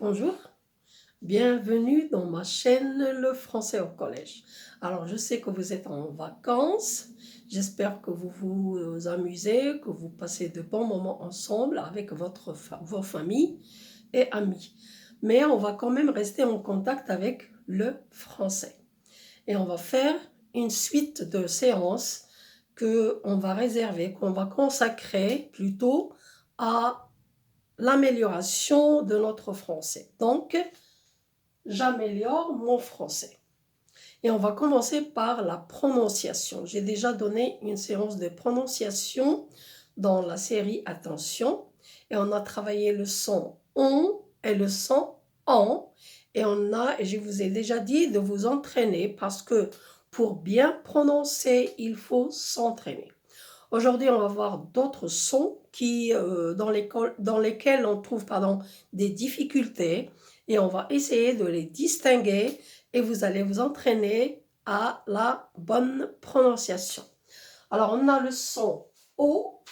Bonjour, bienvenue dans ma chaîne Le Français au Collège. Alors, je sais que vous êtes en vacances, j'espère que vous vous amusez, que vous passez de bons moments ensemble avec vos familles et amis. Mais on va quand même rester en contact avec le français. Et on va faire une suite de séances qu'on va réserver, qu'on va consacrer plutôt à l'amélioration de notre français. Donc, j'améliore mon français. Et on va commencer par la prononciation. J'ai déjà donné une séance de prononciation dans la série Attention. Et on a travaillé le son on et le son en. Et je vous ai déjà dit de vous entraîner parce que pour bien prononcer, il faut s'entraîner. Aujourd'hui, on va voir d'autres sons dans lesquels on trouve des difficultés et on va essayer de les distinguer et vous allez vous entraîner à la bonne prononciation. Alors, on a le son O,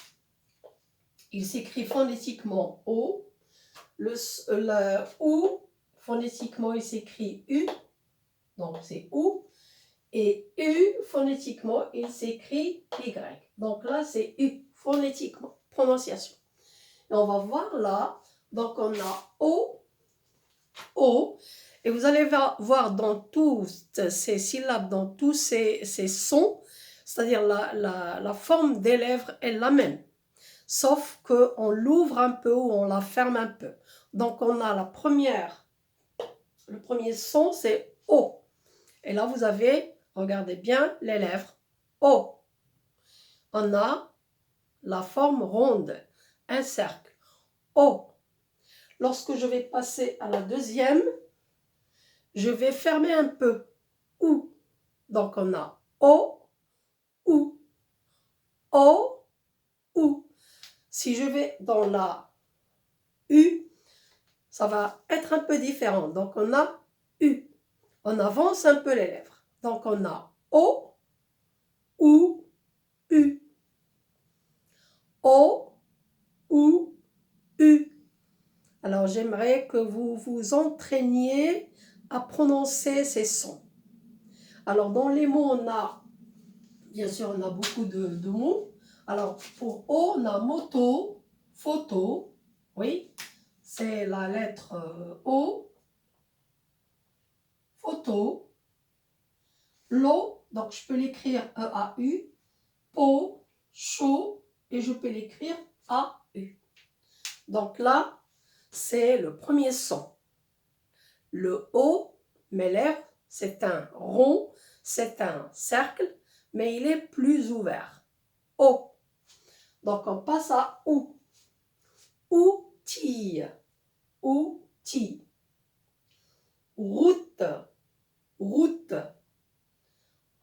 il s'écrit phonétiquement O. Le OU, phonétiquement, il s'écrit U, donc c'est OU. Et U, phonétiquement, il s'écrit Y. Donc là, c'est U, phonétiquement, prononciation. Et on va voir là, donc on a O, O, et vous allez voir dans toutes ces syllabes, dans tous ces sons, c'est-à-dire la forme des lèvres est la même, sauf qu'on l'ouvre un peu ou on la ferme un peu. Donc on a le premier son, c'est O. Et là, vous avez, regardez bien, les lèvres O. On a la forme ronde, un cercle, O. Lorsque je vais passer à la deuxième, je vais fermer un peu, OU. Donc, on a O, OU, O, OU. Si je vais dans la U, ça va être un peu différent. Donc, on a U. On avance un peu les lèvres. Donc, on a O, OU, U. O, OU, U. Alors, j'aimerais que vous vous entraîniez à prononcer ces sons. Alors, dans les mots, bien sûr, on a beaucoup de mots. Alors, pour O, on a moto, photo, oui, c'est la lettre O, photo, l'eau, donc je peux l'écrire E-A-U, po, chaud, et je peux l'écrire A-U. Donc là, c'est le premier son. Le O, mes lèvres, c'est un rond, c'est un cercle, mais il est plus ouvert. O. Donc on passe à OU. Outil, outil. Route, route.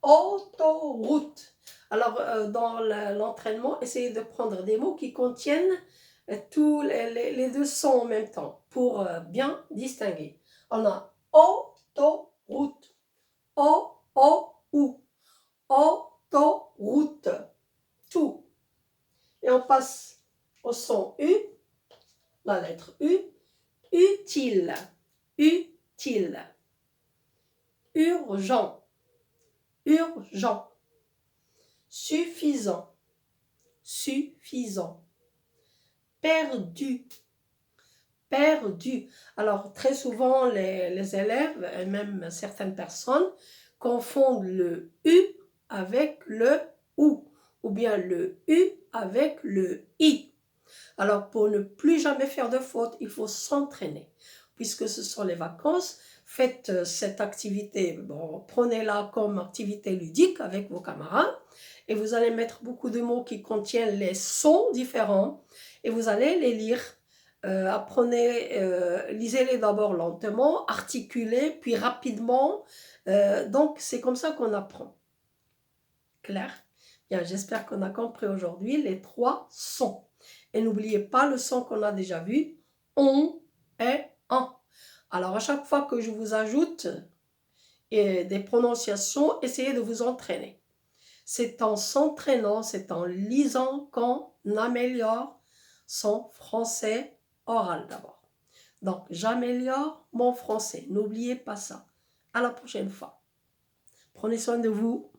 Autoroute. Alors dans l'entraînement, essayez de prendre des mots qui contiennent tous les deux sons en même temps pour bien distinguer. On a autoroute, O-O-U, autoroute, tout. Et on passe au son U, la lettre U, utile, utile, urgent, urgent, suffisant, suffisant, perdu, perdu. Alors, très souvent, les élèves, et même certaines personnes, confondent le U avec le OU, ou bien le U avec le I. Alors, pour ne plus jamais faire de faute, il faut s'entraîner. Puisque ce sont les vacances, faites cette activité, bon, prenez-la comme activité ludique avec vos camarades, et vous allez mettre beaucoup de mots qui contiennent les sons différents, et vous allez les lire. Lisez-les d'abord lentement, articulez, puis rapidement. Donc, c'est comme ça qu'on apprend. Clair? Bien, j'espère qu'on a compris aujourd'hui les trois sons. Et n'oubliez pas le son qu'on a déjà vu, on et en. Alors, à chaque fois que je vous ajoute des prononciations, essayez de vous entraîner. C'est en s'entraînant, c'est en lisant qu'on améliore son français oral d'abord. Donc, j'améliore mon français. N'oubliez pas ça. À la prochaine fois. Prenez soin de vous.